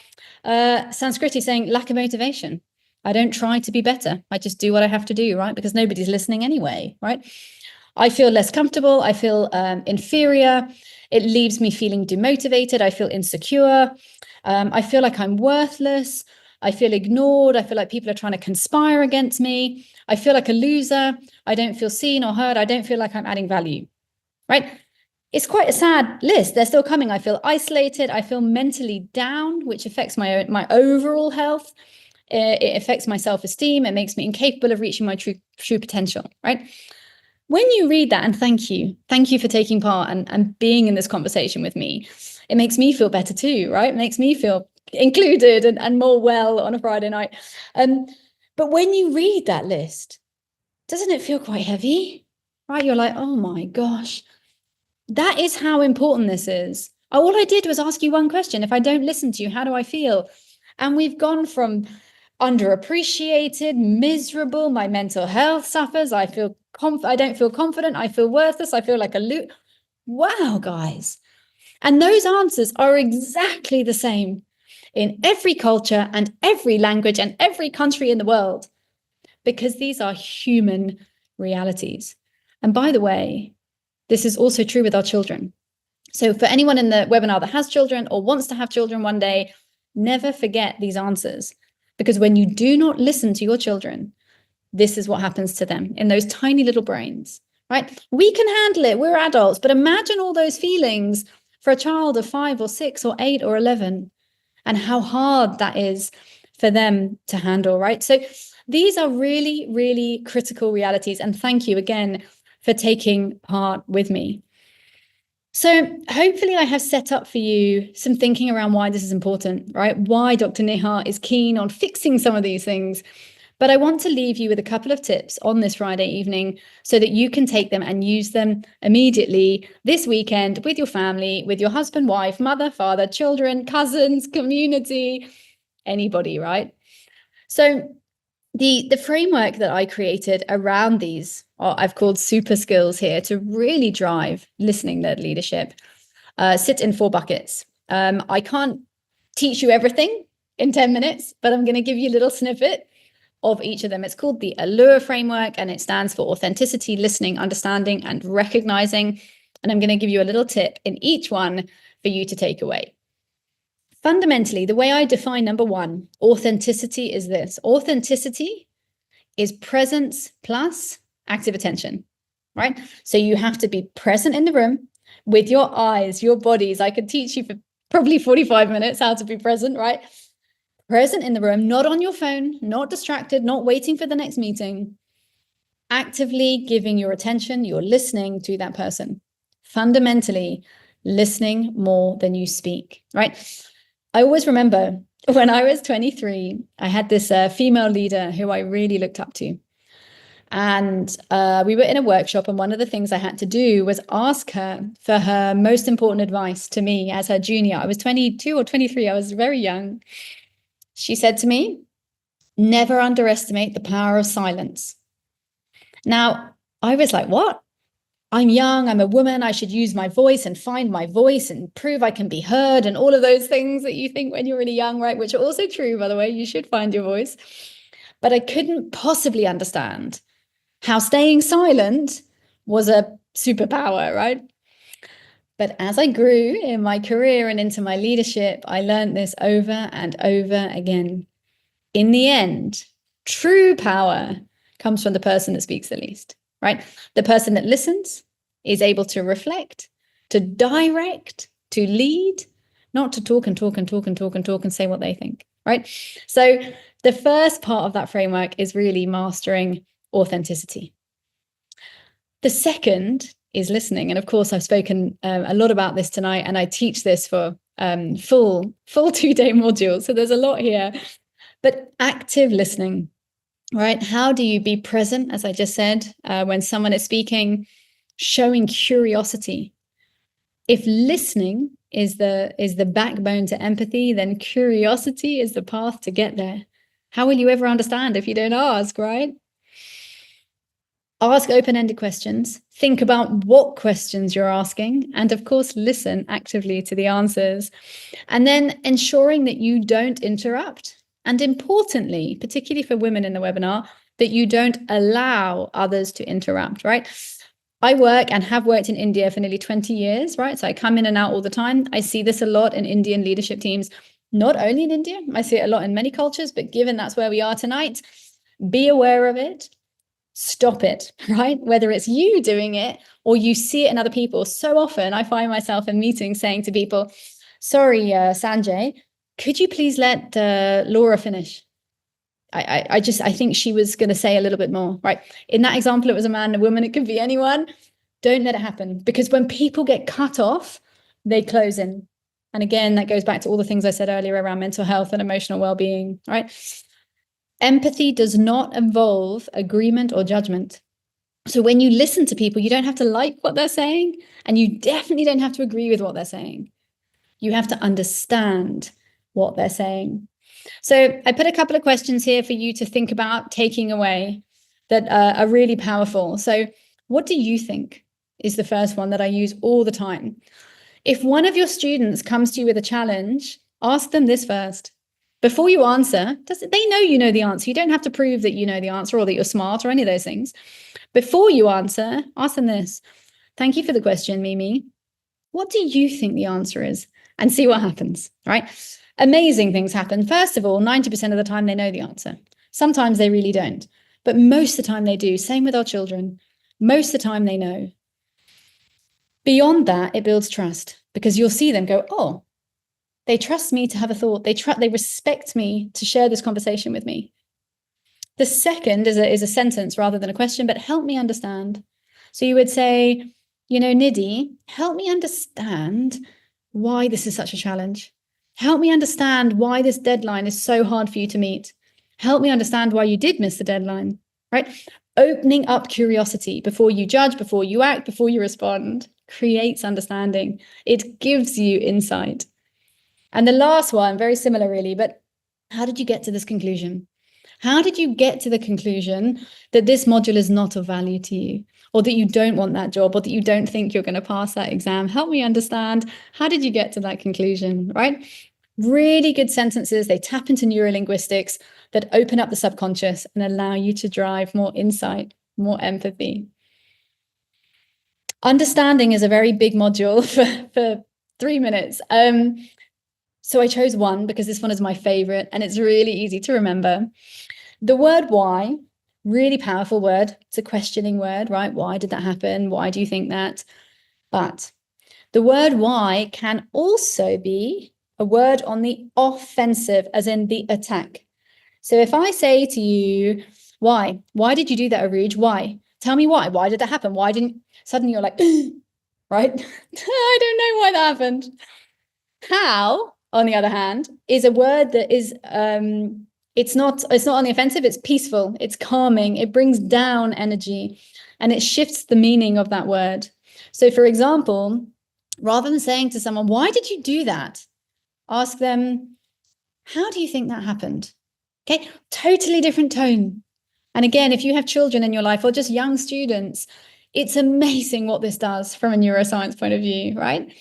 Sanskriti saying lack of motivation. I don't try to be better. I just do what I have to do, right? Because nobody's listening anyway, right? I feel less comfortable. I feel inferior. It leaves me feeling demotivated. I feel insecure. I feel like I'm worthless. I feel ignored. I feel like people are trying to conspire against me. I feel like a loser. I don't feel seen or heard. I don't feel like I'm adding value, right? It's quite a sad list. They're still coming. I feel isolated. I feel mentally down, which affects my overall health. It affects my self-esteem. It makes me incapable of reaching my true potential, right? When you read that, and thank you for taking part and being in this conversation with me, it makes me feel better too, right? It makes me feel included and more well on a Friday night. But when you read that list, doesn't it feel quite heavy, right? You're like, oh my gosh, that is how important this is. All I did was ask you one question. If I don't listen to you, how do I feel? And we've gone from underappreciated, miserable, my mental health suffers, I don't feel confident, I feel worthless, I feel like a loot. Wow, guys. And those answers are exactly the same in every culture and every language and every country in the world, because these are human realities. And by the way, this is also true with our children. So for anyone in the webinar that has children or wants to have children one day, never forget these answers, because when you do not listen to your children, this is what happens to them in those tiny little brains, right? We can handle it. We're adults, but imagine all those feelings for a child of 5 or 6 or 8 or 11, and how hard that is for them to handle, right? So these are really, really critical realities. And thank you again for taking part with me. So hopefully I have set up for you some thinking around why this is important, right? Why Dr. Nihar is keen on fixing some of these things. But I want to leave you with a couple of tips on this Friday evening so that you can take them and use them immediately this weekend with your family, with your husband, wife, mother, father, children, cousins, community, anybody, right? So the framework that I created around these, I've called super skills here to really drive listening-led leadership, sit in 4 buckets. I can't teach you everything in 10 minutes, but I'm going to give you a little snippet of each of them. It's called the Allure framework, and it stands for authenticity, listening, understanding, and recognizing. And I'm going to give you a little tip in each one for you to take away. Fundamentally, the way I define number 1, authenticity, is this. Authenticity is presence plus active attention, right? So you have to be present in the room with your eyes, your bodies. I could teach you for probably 45 minutes how to be present, right? Present in the room, not on your phone, not distracted, not waiting for the next meeting, actively giving your attention, you're listening to that person. Fundamentally, listening more than you speak, right? I always remember when I was 23, I had this female leader who I really looked up to. And we were in a workshop, and one of the things I had to do was ask her for her most important advice to me as her junior. I was 22 or 23. I was very young. She said to me, never underestimate the power of silence. Now, I was like, what? I'm young, I'm a woman, I should use my voice and find my voice and prove I can be heard, and all of those things that you think when you're really young, right? Which are also true, by the way, you should find your voice. But I couldn't possibly understand how staying silent was a superpower, right? But as I grew in my career and into my leadership, I learned this over and over again. In the end, true power comes from the person that speaks the least, right? The person that listens is able to reflect, to direct, to lead, not to talk and talk and talk and talk and talk and say what they think, right? So the first part of that framework is really mastering authenticity. The second is listening. And of course, I've spoken a lot about this tonight, and I teach this for full 2-day modules. So there's a lot here. But active listening, right? How do you be present, as I just said, when someone is speaking, showing curiosity? If listening is the backbone to empathy, then curiosity is the path to get there. How will you ever understand if you don't ask, right? Ask open-ended questions. Think about what questions you're asking, and of course, listen actively to the answers. And then ensuring that you don't interrupt. And importantly, particularly for women in the webinar, that you don't allow others to interrupt, right? I work and have worked in India for nearly 20 years, right? So I come in and out all the time. I see this a lot in Indian leadership teams. not only in India, I see it a lot in many cultures, but given that's where we are tonight, be aware of it, stop it, right? Whether it's you doing it or you see it in other people. So often I find myself in meetings saying to people, sorry, Sanjay, could you please let Laura finish? I think she was going to say a little bit more, right? In that example, it was a man, a woman, it could be anyone. Don't let it happen, because when people get cut off, they close in. And again, that goes back to all the things I said earlier around mental health and emotional well-being, right? Empathy does not involve agreement or judgment. So when you listen to people, you don't have to like what they're saying, and you definitely don't have to agree with what they're saying. You have to understand what they're saying. So I put a couple of questions here for you to think about taking away that are really powerful. So what do you think is the first one that I use all the time? If one of your students comes to you with a challenge, ask them this first. Before you answer, they know you know the answer. You don't have to prove that you know the answer or that you're smart or any of those things. Before you answer, ask them this. Thank you for the question, Mimi. What do you think the answer is? And see what happens, right? Amazing things happen. First of all, 90% of the time they know the answer. Sometimes they really don't, but most of the time they do. Same with our children. Most of the time they know. Beyond that, it builds trust, because you'll see them go, oh, they trust me to have a thought. They respect me to share this conversation with me. The second is a sentence rather than a question, but help me understand. So you would say, Nidhi, help me understand why this is such a challenge. Help me understand why this deadline is so hard for you to meet. Help me understand why you did miss the deadline, right? Opening up curiosity before you judge, before you act, before you respond, creates understanding. It gives you insight. And the last one, very similar really, but how did you get to this conclusion? How did you get to the conclusion that this module is not of value to you, or that you don't want that job, or that you don't think you're going to pass that exam? Help me understand. How did you get to that conclusion, right? Really good sentences. They tap into neurolinguistics that open up the subconscious and allow you to drive more insight, more empathy. Understanding is a very big module for 3 minutes. So I chose one because this one is my favorite and it's really easy to remember. The word why, really powerful word. It's a questioning word, right? Why did that happen? Why do you think that? But the word why can also be a word on the offensive, as in the attack. So if I say to you, why? Why did you do that, Aruj? Why? Tell me why. Why did that happen? Why didn't... Suddenly you're like, right? I don't know why that happened. How, on the other hand, is a word that is... It's not on the offensive, it's peaceful, it's calming, it brings down energy, and it shifts the meaning of that word. So for example, rather than saying to someone, why did you do that? Ask them, how do you think that happened? Okay, totally different tone. And again, if you have children in your life or just young students, it's amazing what this does from a neuroscience point of view, right?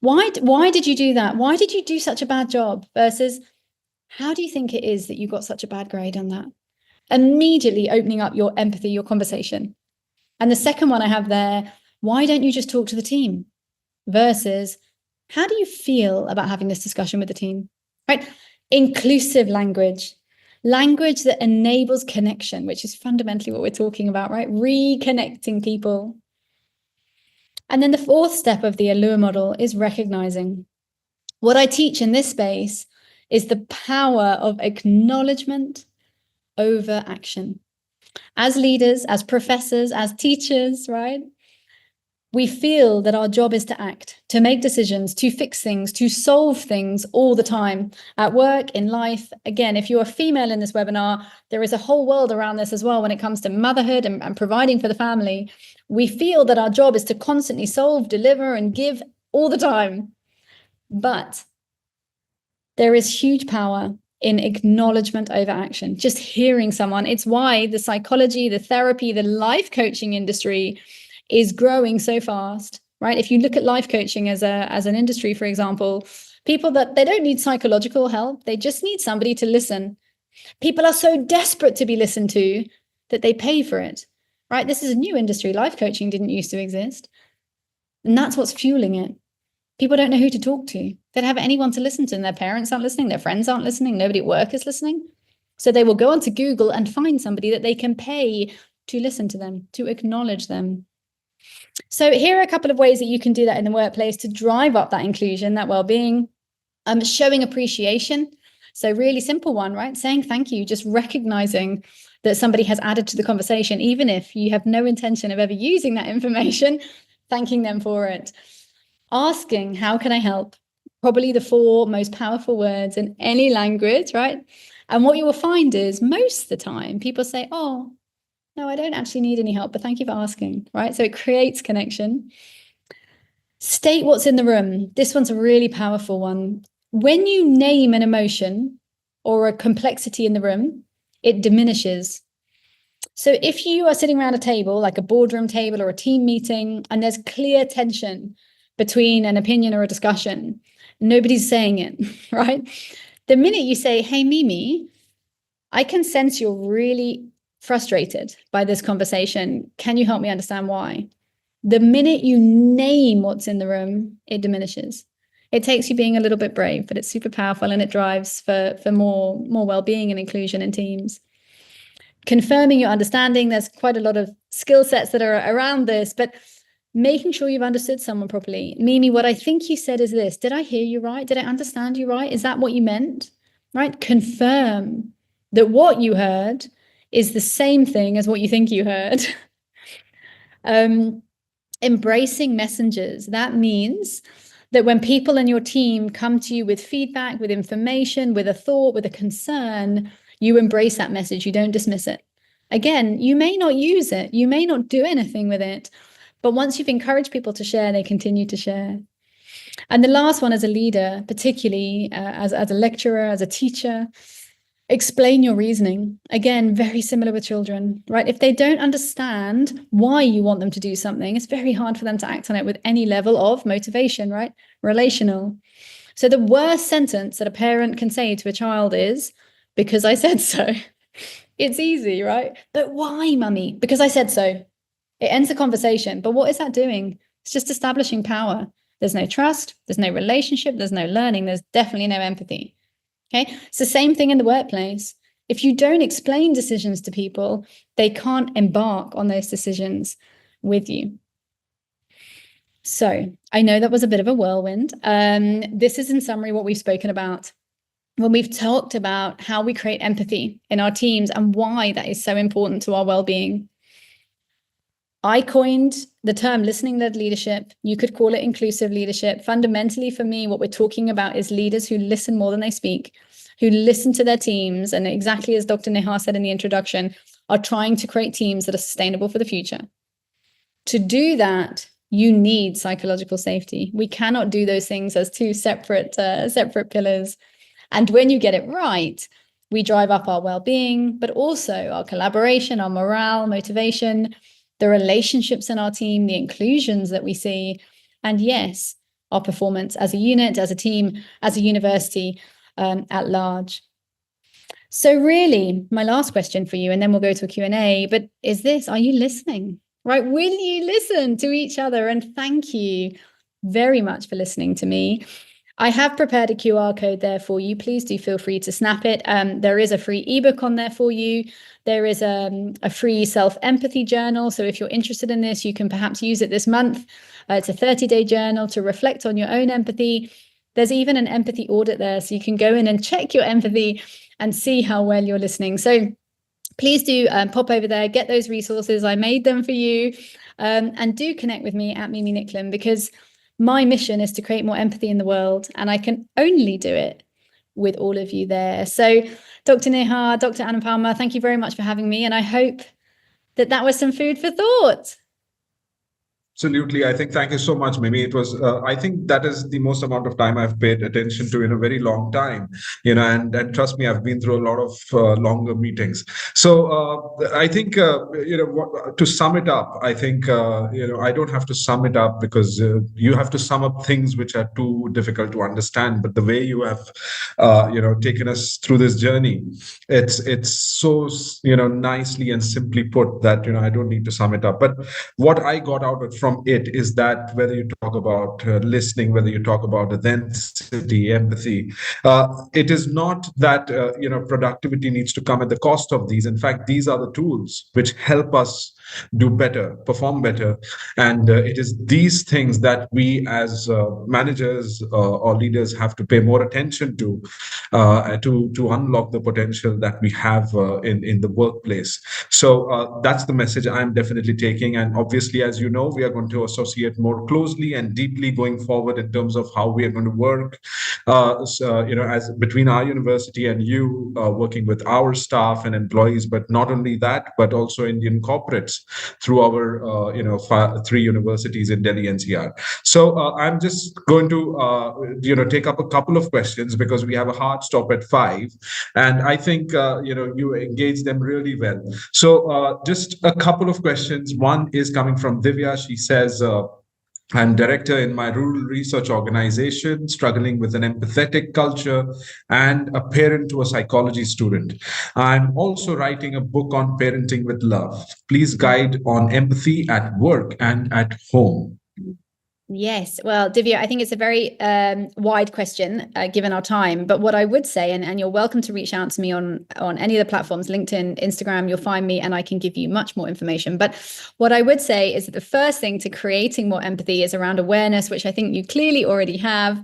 Why did you do that? Why did you do such a bad job? Versus, how do you think it is that you got such a bad grade on that? Immediately opening up your empathy, your conversation. And the second one I have there, why don't you just talk to the team? Versus, how do you feel about having this discussion with the team? Right? Inclusive language that enables connection, which is fundamentally what we're talking about, right? Reconnecting people. And then the fourth step of the Allure model is recognizing. What I teach in this space is the power of acknowledgement over action. As leaders, as professors, as teachers, right? We feel that our job is to act, to make decisions, to fix things, to solve things all the time, at work, in life. Again, if you're a female in this webinar, there is a whole world around this as well when it comes to motherhood and providing for the family. We feel that our job is to constantly solve, deliver, and give all the time. But there is huge power in acknowledgement over action, just hearing someone. It's why the psychology, the therapy, the life coaching industry is growing so fast, right? If you look at life coaching as an industry, for example, people that they don't need psychological help, they just need somebody to listen. People are so desperate to be listened to that they pay for it, right? This is a new industry. Life coaching didn't used to exist. And that's what's fueling it. People don't know who to talk to. They don't have anyone to listen to, and their parents aren't listening, their friends aren't listening, nobody at work is listening. So they will go onto Google and find somebody that they can pay to listen to them, to acknowledge them. So here are a couple of ways that you can do that in the workplace to drive up that inclusion, that well-being. Showing appreciation. So really simple one, right? Saying thank you, just recognizing that somebody has added to the conversation, even if you have no intention of ever using that information, thanking them for it. Asking, how can I help? Probably the 4 most powerful words in any language, right? And what you will find is most of the time people say, oh, no, I don't actually need any help, but thank you for asking, right? So it creates connection. State what's in the room. This one's a really powerful one. When you name an emotion or a complexity in the room, it diminishes. So if you are sitting around a table, like a boardroom table or a team meeting, and there's clear tension between an opinion or a discussion, nobody's saying it, right? The minute you say, hey, Mimi, I can sense you're really frustrated by this conversation. Can you help me understand why? The minute you name what's in the room, it diminishes. It takes you being a little bit brave, but it's super powerful, and it drives for more well-being and inclusion in teams. Confirming your understanding. There's quite a lot of skill sets that are around this, but making sure you've understood someone properly. Mimi, what I think you said is this. Did I hear you right? Did I understand you right? Is that what you meant? Right? Confirm that what you heard is the same thing as what you think you heard. Embracing messengers. That means that when people in your team come to you with feedback, with information, with a thought, with a concern, you embrace that message. You don't dismiss it. Again, you may not use it. You may not do anything with it. But once you've encouraged people to share, they continue to share. And the last one, as a leader, particularly as a lecturer, as a teacher, explain your reasoning. Again, very similar with children, right? If they don't understand why you want them to do something, it's very hard for them to act on it with any level of motivation, right? Relational. So the worst sentence that a parent can say to a child is, because I said so. It's easy, right? But why, mummy? Because I said so. It ends the conversation. But what is that doing? It's just establishing power. There's no trust. There's no relationship. There's no learning. There's definitely no empathy. Okay, it's the same thing in the workplace. If you don't explain decisions to people, they can't embark on those decisions with you. So I know that was a bit of a whirlwind. This is in summary what we've spoken about when we've talked about how we create empathy in our teams and why that is so important to our well-being. I coined the term listening-led leadership. You could call it inclusive leadership. Fundamentally, for me, what we're talking about is leaders who listen more than they speak, who listen to their teams, and exactly as Dr. Nihar said in the introduction, are trying to create teams that are sustainable for the future. To do that, you need psychological safety. We cannot do those things as two separate pillars. And when you get it right, we drive up our well-being, but also our collaboration, our morale, motivation, the relationships in our team, the inclusions that we see, and yes, our performance as a unit, as a team, as a university at large. So really, my last question for you, and then we'll go to a Q&A, but is this, are you listening? Right? Will you listen to each other? And thank you very much for listening to me. I have prepared a QR code there for you. Please do feel free to snap it. There is a free ebook on there for you. There is a free self-empathy journal. So if you're interested in this, you can perhaps use it this month. It's a 30-day journal to reflect on your own empathy. There's even an empathy audit there. So you can go in and check your empathy and see how well you're listening. So please do pop over there, get those resources. I made them for you. And do connect with me at Mimi Nicklin, because my mission is to create more empathy in the world, and I can only do it with all of you there. So Dr. Nihar, Dr. Anupama, thank you very much for having me. And I hope that that was some food for thought. Absolutely. I think, thank you so much, Mimi. It was, I think that is the most amount of time I've paid attention to in a very long time, and trust me, I've been through a lot of longer meetings. So I think, to sum it up, I think, I don't have to sum it up, because you have to sum up things which are too difficult to understand. But the way you have, taken us through this journey, it's so, nicely and simply put that, I don't need to sum it up. But what I got out of from from it is that whether you talk about listening, whether you talk about authenticity, empathy, it is not that productivity needs to come at the cost of these. In fact, these are the tools which help us do better, perform better, and it is these things that we as managers or leaders have to pay more attention to unlock the potential that we have in the workplace. So that's the message I'm definitely taking, and obviously, as you know, we are going to associate more closely and deeply going forward in terms of how we are going to work, as between our university and you, working with our staff and employees, but not only that, but also Indian corporates through our 3 universities in Delhi NCR. So I'm just going to take up a couple of questions because we have a hard stop at 5, and I think you engage them really well. So just a couple of questions. One is coming from Divya. She says, I'm director in my rural research organization, struggling with an empathetic culture and a parent to a psychology student. I'm also writing a book on parenting with love. Please guide on empathy at work and at home. Yes. Well, Divya, I think it's a very wide question given our time. But what I would say, and you're welcome to reach out to me on any of the platforms, LinkedIn, Instagram, you'll find me and I can give you much more information. But what I would say is that the first thing to creating more empathy is around awareness, which I think you clearly already have.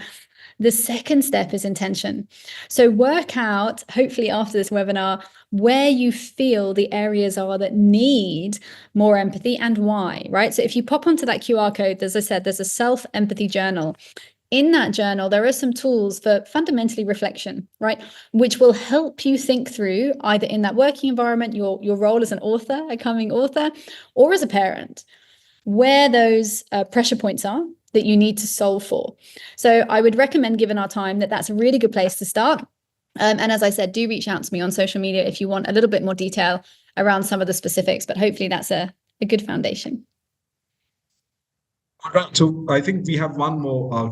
The second step is intention. So work out, hopefully after this webinar, where you feel the areas are that need more empathy and why, right? So if you pop onto that QR code, as I said, there's a self-empathy journal. In that journal, there are some tools for fundamentally reflection, right? Which will help you think through either in that working environment, your role as an author, a coming author, or as a parent, where those pressure points are that you need to solve for. So I would recommend, given our time, that that's a really good place to start. And as I said, do reach out to me on social media if you want a little bit more detail around some of the specifics, but hopefully that's a good foundation. All right, so I think we have one more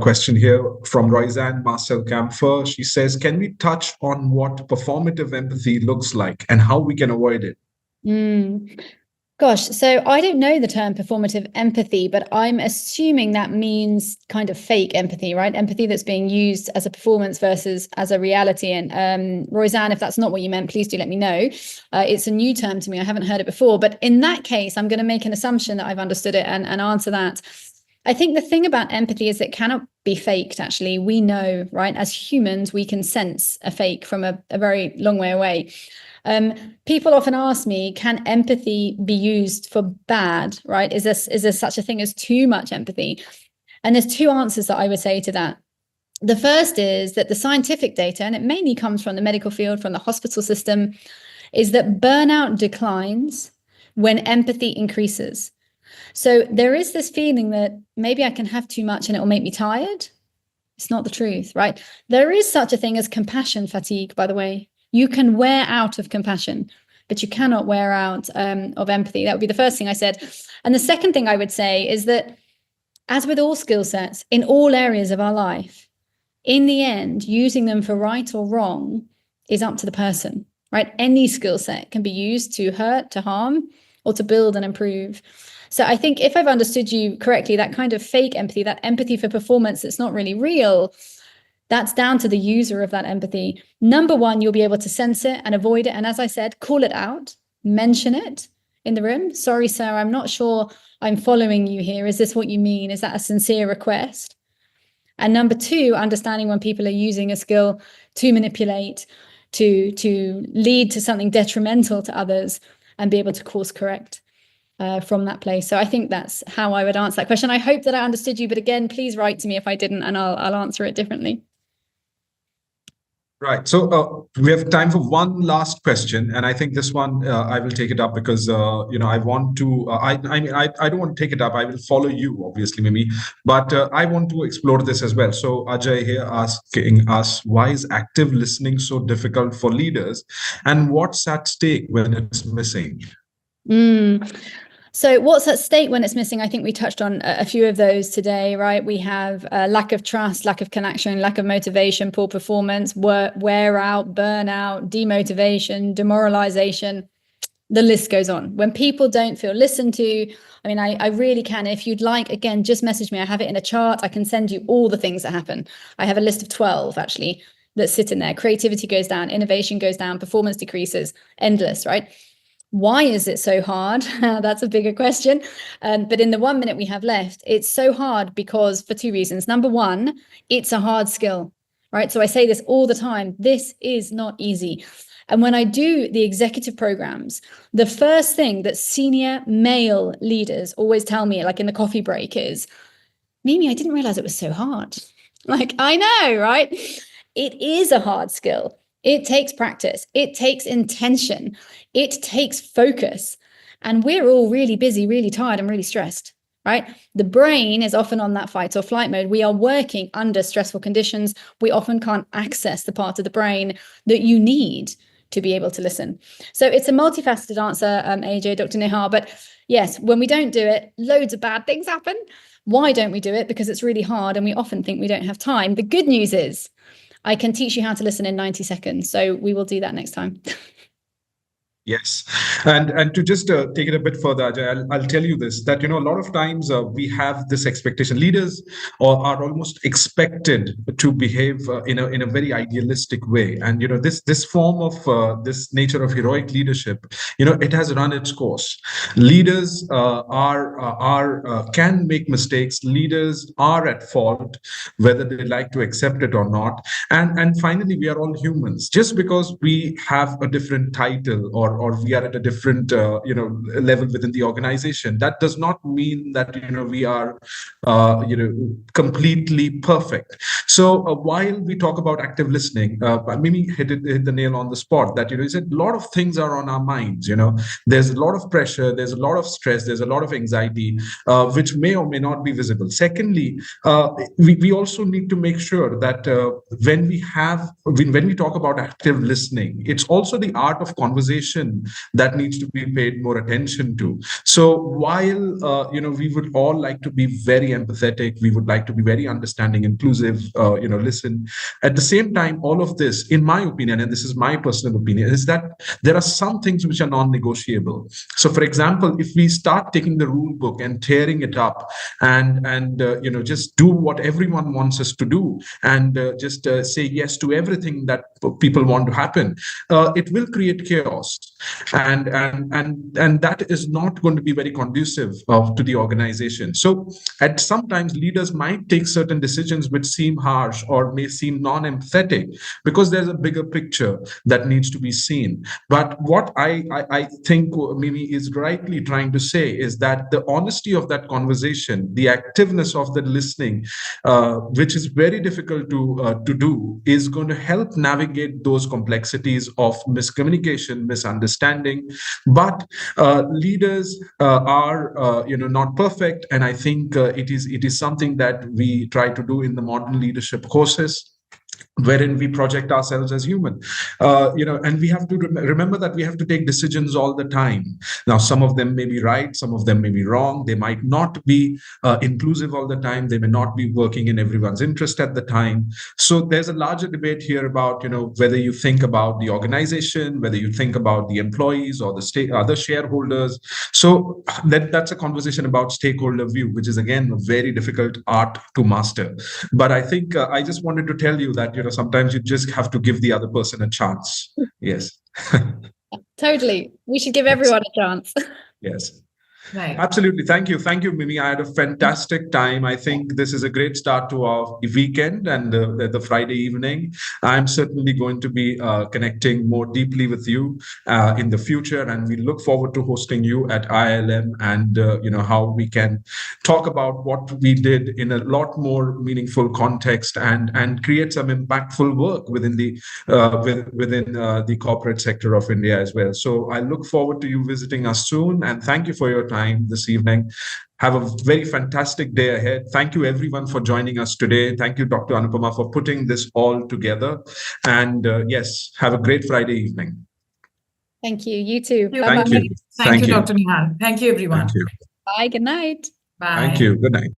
question here from Royzanne Marcel Camphor. She says, can we touch on what performative empathy looks like and how we can avoid it? Gosh, so I don't know the term performative empathy, but I'm assuming that means kind of fake empathy, right? Empathy that's being used as a performance versus as a reality. And Royzanne, if that's not what you meant, please do let me know. It's a new term to me. I haven't heard it before. But in that case, I'm going to make an assumption that I've understood it and answer that. I think the thing about empathy is it cannot be faked, actually. We know, right? As humans, we can sense a fake from a very long way away. People often ask me, can empathy be used for bad, right? Is there such a thing as too much empathy? And there's 2 answers that I would say to that. The first is that the scientific data, and it mainly comes from the medical field, from the hospital system, is that burnout declines when empathy increases. So there is this feeling that maybe I can have too much and it will make me tired. It's not the truth, right? There is such a thing as compassion fatigue, by the way. You can wear out of compassion, but you cannot wear out of empathy. That would be the first thing I said. And the second thing I would say is that, as with all skill sets in all areas of our life, in the end, using them for right or wrong is up to the person, right? Any skill set can be used to hurt, to harm, or to build and improve. So I think if I've understood you correctly, that kind of fake empathy, that empathy for performance that's not really real, that's down to the user of that empathy. Number one, you'll be able to sense it and avoid it. And as I said, call it out, mention it in the room. Sorry, sir, I'm not sure I'm following you here. Is this what you mean? Is that a sincere request? And number 2, understanding when people are using a skill to manipulate, to lead to something detrimental to others, and be able to course correct from that place. So I think that's how I would answer that question. I hope that I understood you, but again, please write to me if I didn't, and I'll answer it differently. Right. So we have time for one last question, and I think this one I will take it up because I want to. I don't want to take it up. I will follow you, obviously, Mimi, but I want to explore this as well. So Ajay here asking us, why is active listening so difficult for leaders, and what's at stake when it's missing? So what's at stake when it's missing? I think we touched on a few of those today, right? We have lack of trust, lack of connection, lack of motivation, poor performance, wear out, burnout, demotivation, demoralization. the list goes on. When people don't feel listened to, I mean, I really can. If you'd like, again, just message me. I have it in a chart. I can send you all the things that happen. I have a list of 12 actually that sit in there. Creativity goes down, innovation goes down, performance decreases, endless, right? Why is it so hard? That's a bigger question. But in the 1 minute we have left, it's so hard because for two reasons. Number one, it's a hard skill, right? So I say this all the time. This is not easy. And when I do the executive programs, the first thing that senior male leaders always tell me, like in the coffee break, is, Mimi, I didn't realize it was so hard. Like, I know, right? It is a hard skill. It takes practice. It takes intention. It takes focus. And we're all really busy, really tired, and really stressed, right? The brain is often on that fight or flight mode. We are working under stressful conditions. We often can't access the part of the brain that you need to be able to listen. So it's a multifaceted answer, AJ, Dr. Nihar. But yes, when we don't do it, loads of bad things happen. Why don't we do it? Because it's really hard and we often think we don't have time. The good news is I can teach you how to listen in 90 seconds. So we will do that next time. Yes, and to just take it a bit further, Ajay, I'll tell you this, that a lot of times we have this expectation. Leaders are almost expected to behave in a very idealistic way, and this form of this nature of heroic leadership, it has run its course. Leaders can make mistakes. Leaders are at fault, whether they like to accept it or not. And finally, we are all humans. Just because we have a different title or we are at a different level within the organization, that does not mean that we are completely perfect. So while we talk about active listening, Mimi hit the nail on the spot, that he said a lot of things are on our minds. There's a lot of pressure, there's a lot of stress, there's a lot of anxiety, which may or may not be visible. Secondly, we also need to make sure that when we talk about active listening, it's also the art of conversation that needs to be paid more attention to. So while we would all like to be very empathetic, we would like to be very understanding, inclusive, listen. At the same time, all of this, in my opinion, and this is my personal opinion, is that there are some things which are non-negotiable. So, for example, if we start taking the rule book and tearing it up and just do what everyone wants us to do and just say yes to everything that people want to happen, it will create chaos. And that is not going to be very conducive to the organization. So at sometimes leaders might take certain decisions which seem harsh or may seem non-empathetic because there's a bigger picture that needs to be seen. But what I think Mimi is rightly trying to say is that the honesty of that conversation, the activeness of the listening, which is very difficult to do, is going to help navigate those complexities of miscommunication, misunderstanding. But leaders are not perfect, and I think it is something that we try to do in the modern leadership courses, wherein we project ourselves as human, and we have to remember that we have to take decisions all the time. Now, some of them may be right, some of them may be wrong. They might not be inclusive all the time. They may not be working in everyone's interest at the time. So there's a larger debate here about, whether you think about the organization, whether you think about the employees or the other shareholders. So that's a conversation about stakeholder view, which is again a very difficult art to master. But I think I just wanted to tell you that sometimes you just have to give the other person a chance. Yes. Totally. We should give everyone a chance. Yes. Right. Absolutely. Thank you, Mimi. I had a fantastic time. I think this is a great start to our weekend and the Friday evening. I'm certainly going to be connecting more deeply with you in the future, and we look forward to hosting you at IILM and how we can talk about what we did in a lot more meaningful context and create some impactful work within the corporate sector of India as well. So I look forward to you visiting us soon, and thank you for your time this evening. Have a very fantastic day ahead. Thank you everyone for joining us today. Thank you, Dr. Anupama, for putting this all together. And yes, have a great Friday evening. Thank you. You too. Thank you. Thank you, Dr. Nihar. Thank you, everyone. Thank you. Bye. Good night. Bye. Thank you. Good night.